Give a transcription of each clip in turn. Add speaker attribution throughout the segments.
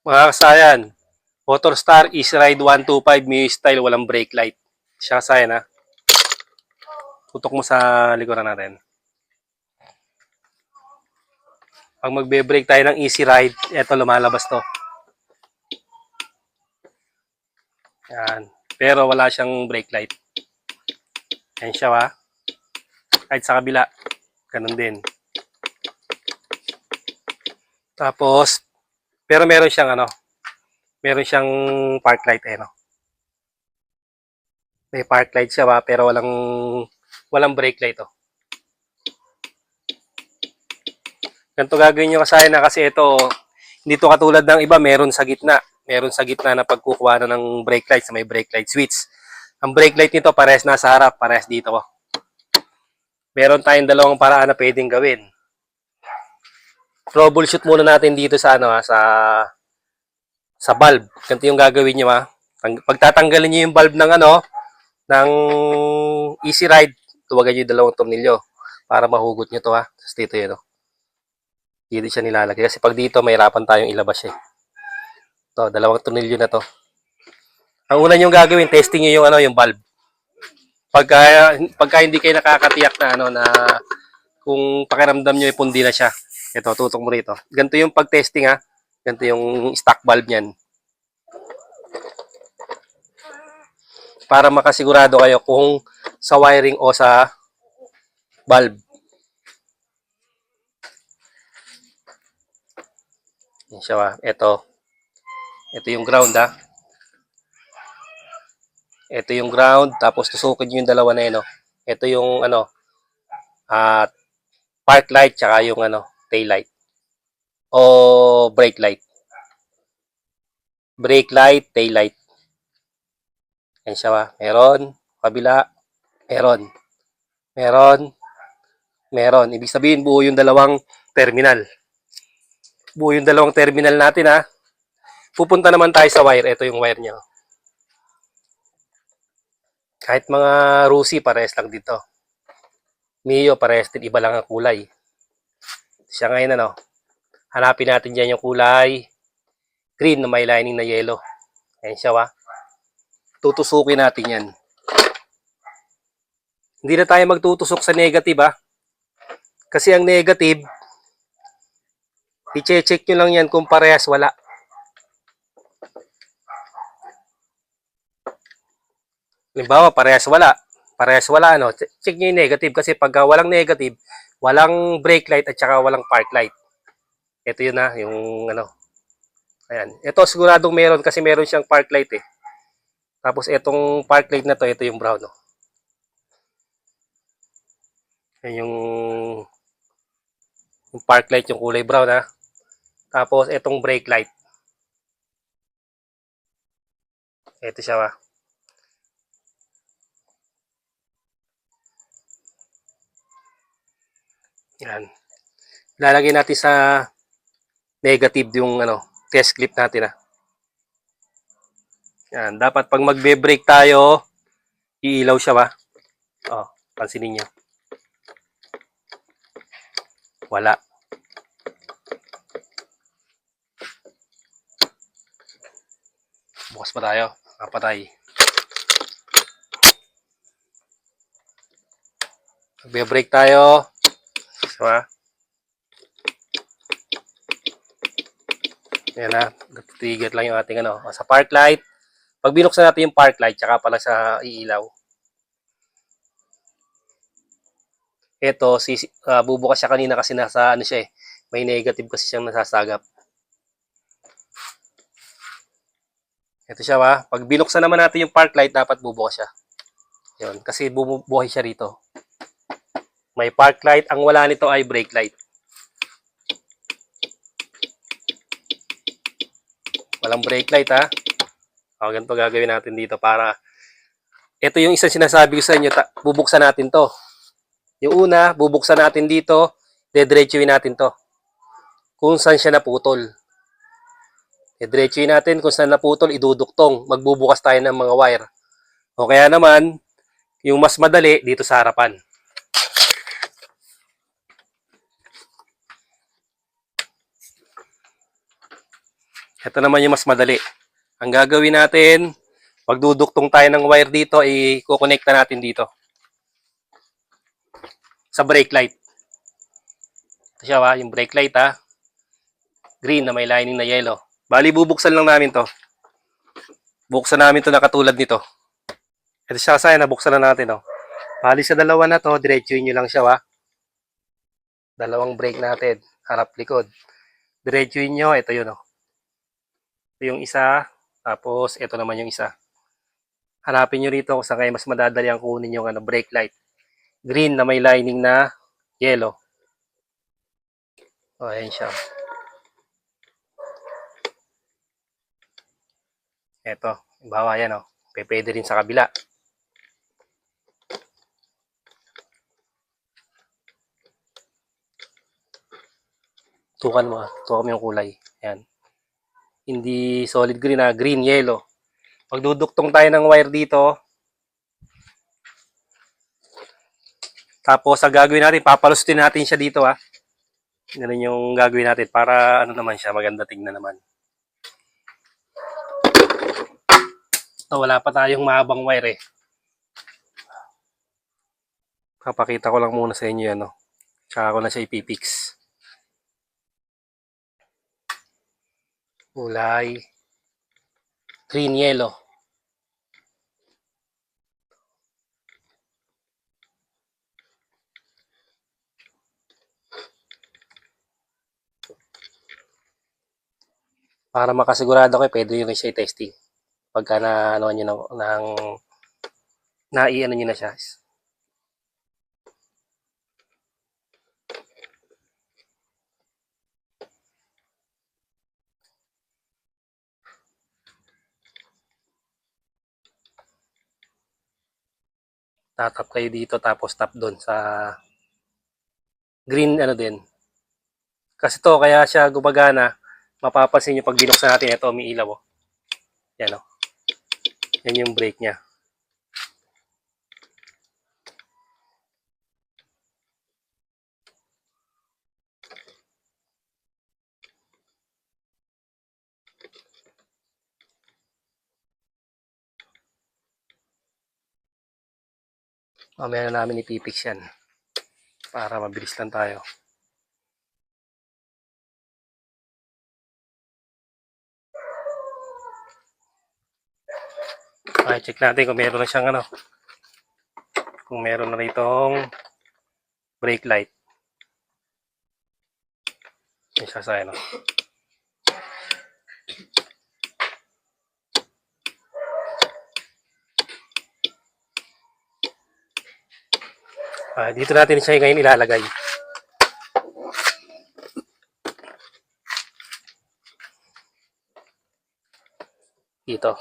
Speaker 1: Mga kasayan, Motorstar Easy Ride 125 Mio Style, walang brake light. Siya kasayan ha. Tutok mo sa likuran natin. Pag magbe-brake tayo ng Easy Ride, eto lumalabas to. Yan. Pero wala siyang brake light. Yan siya ha. Kahit sa kabila, ganun din. Tapos, pero meron siyang meron siyang park light May park light siya ba, pero walang brake light oh. Ganito gagawin nyo kasi ito, hindi to katulad ng iba, meron sa gitna. Meron sa gitna na pagkukuha na ng brake light sa may brake light switch. Ang brake light nito parehas nasa harap, parehas dito oh. Meron tayong dalawang paraan na pwedeng gawin. Troubleshoot muna natin dito sa sa valve. Ganito yung gagawin niyo ha. Pagtatanggalin niyo yung valve ng ng Easy Ride, tuwagan niyo yung dalawang tornilyo para mahugot niyo to ha. Tapos dito yun oh. Dito siya nilalagay kasi pag dito mahirapan tayong ilabas eh. To, dalawang tornilyo na to. Ang una niyo gagawin, testing niyo yung yung valve. Pagka hindi kayo nakakatiyak na kung pakiramdam niyo pundi na siya. Ito, tutok mo rito. Ganito yung pag-testing ha. Ganito yung stock valve niyan. Para makasigurado kayo kung sa wiring o sa valve. Yan siya ha. Ito yung ground ha. Ito yung ground. Tapos tusukin nyo yung dalawa na yun. Ito yung park light tsaka yung tail light. O brake light. Brake light, tail light. Yan siya ha. Meron. Kabila. Meron. Meron. Meron. Ibig sabihin buo yung dalawang terminal. Buo yung dalawang terminal natin ha. Pupunta naman tayo sa wire. Ito yung wire niya. Kahit mga Rusi, parehas lang dito. Mio, parehas din. Iba lang ang kulay. Siya ngayon hanapin natin dyan yung kulay green na may lining na yellow. Ayan siya ha. Tutusukin natin yan. Hindi na tayo magtutusok sa negative ha. Kasi ang negative, i-check nyo lang yan kung parehas wala. Halimbawa, parehas wala. Parehas wala, check nyo yung negative. Kasi pag walang negative, walang brake light at saka walang park light. Ito yun ha, yung Ayan. Ito siguradong meron kasi meron siyang park light eh. Tapos itong park light na to, ito yung brown Yan yung park light, yung kulay brown ha. Tapos itong brake light. Ito siya ha. Yan. Lalagay natin sa negative yung test clip natin ha. Yan. Dapat pag magbe-brake tayo, iilaw siya ba? Oh, pansinin niyo. Wala. Bukas pa tayo. Napatay. Magbe-brake tayo. Diba? Yan na. Titigil lang yung ating sa park light. Pag binuksan natin yung park light, tsaka pala sa iilaw. Ito, bubukas siya kanina kasi nasa siya eh. May negative kasi siyang nasasagap. Ito siya ba? Pag binuksan naman natin yung park light, dapat bubukas siya. Yun, kasi bumubuhay siya rito. May park light. Ang wala nito ay brake light. Walang brake light ha. O, ganito gagawin natin dito para ito yung isang sinasabi ko sa inyo, bubuksan natin to. Yung una, bubuksan natin dito, dediretsuin natin to. Kung saan siya naputol. Dediretsuin natin kung saan naputol, iduduktong. Magbubukas tayo ng mga wire. O kaya naman, yung mas madali, dito sa harapan. Ito naman yung mas madali. Ang gagawin natin, magduduktong tayo ng wire dito, i-connecta natin dito. Sa brake light. Ito siya yung brake light green na may lining na yellow. Bali, bubuksan lang namin to. Buksan namin to na katulad nito. Ito siya kasi nabuksan na natin Bali sa dalawa na to, diretsuhin nyo lang siya Dalawang brake natin, harap likod. Diretsuhin nyo, ito yun Ito yung isa, tapos ito naman yung isa. Hanapin nyo rito kung saan kayo mas madadali ang kunin yung brake light. Green na may lining na yellow. Ayan siya. Ito, bawa yan Pwede rin sa kabila. Tukan mo tukan mo yung kulay. Ayan. Hindi solid green green, yellow. Magduduktong tayo ng wire dito. Tapos ang gagawin natin, papalustin natin siya dito Ganun yung gagawin natin para naman siya, maganda tingnan naman. Wala pa tayong mahabang wire Papakita ko lang muna sa inyo yan Tsaka ko na siya ipipix. Kulay green yellow. Para makasigurado kayo, pwede nyo rin siya i-testing. Pagka na nyo nai-ano nyo na siya. Tatap kayo dito tapos tap doon sa green din. Kasi to kaya siya gumagana, mapapansin niyo pag binuksan natin ito, umiilaw Yan Yan yung brake niya. Mamaya na namin ipipix yan. Para mabilis lang tayo. Okay, check natin kung meron na siyang kung meron na itong brake light. Yung sasaya dito natin siya ngayon ilalagay. Dito.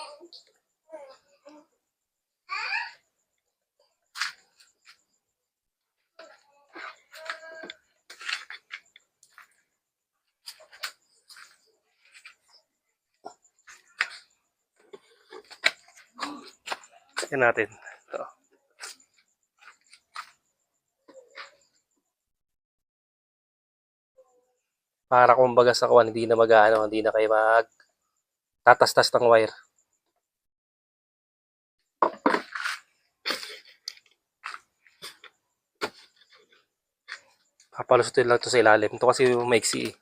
Speaker 1: Yan natin. Ito. Para kumbaga sa kuwan, hindi na hindi na kayo tatastas ng wire. Papalusutin lang ito sa ilalim. Ito kasi maiksi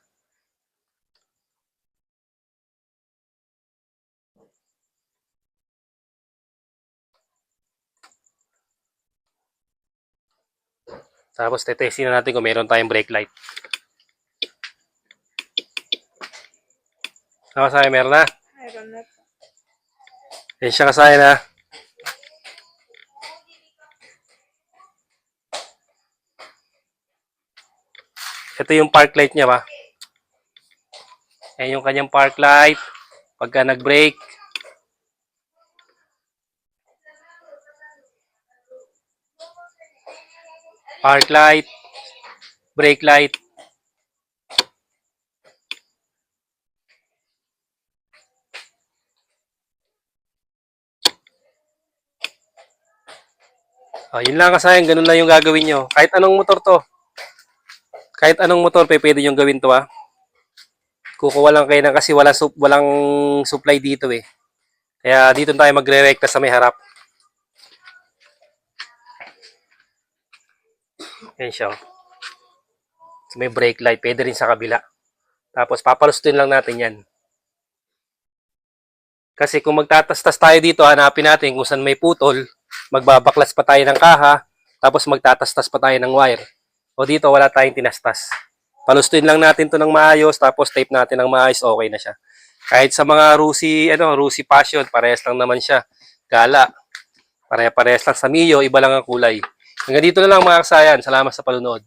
Speaker 1: Tapos tetestin na natin kung meron tayong brake light. Kasaya, meron na?
Speaker 2: Meron na.
Speaker 1: Yan siya kasaya na. Ito yung park light niya Yan yung kanyang park light. Pagka nag-brake. Park light. Brake light. Yun lang kasayang, ganun lang yung gagawin nyo. Kahit anong motor to. Kahit anong motor, pwede yung gawin to Kukuha lang kayo ng kasi walang supply dito eh. Kaya dito tayo magre-rekta sa may harap. Yan siya. Oh. So, may brake light. Pwede rin sa kabila. Tapos papalustuin lang natin yan. Kasi kung magtatastas tayo dito, hanapin natin kung saan may putol, magbabaklas pa tayo ng kaha, tapos magtatastas pa tayo ng wire. O dito, wala tayong tinastas. Palustuin lang natin to ng maayos, tapos tape natin ng maayos, okay na siya. Kahit sa mga Rusi Passion, parehas lang naman siya. Gala, parehas lang sa Mio, iba lang ang kulay. Hanggang dito na lang mga kasayan. Salamat sa palunod.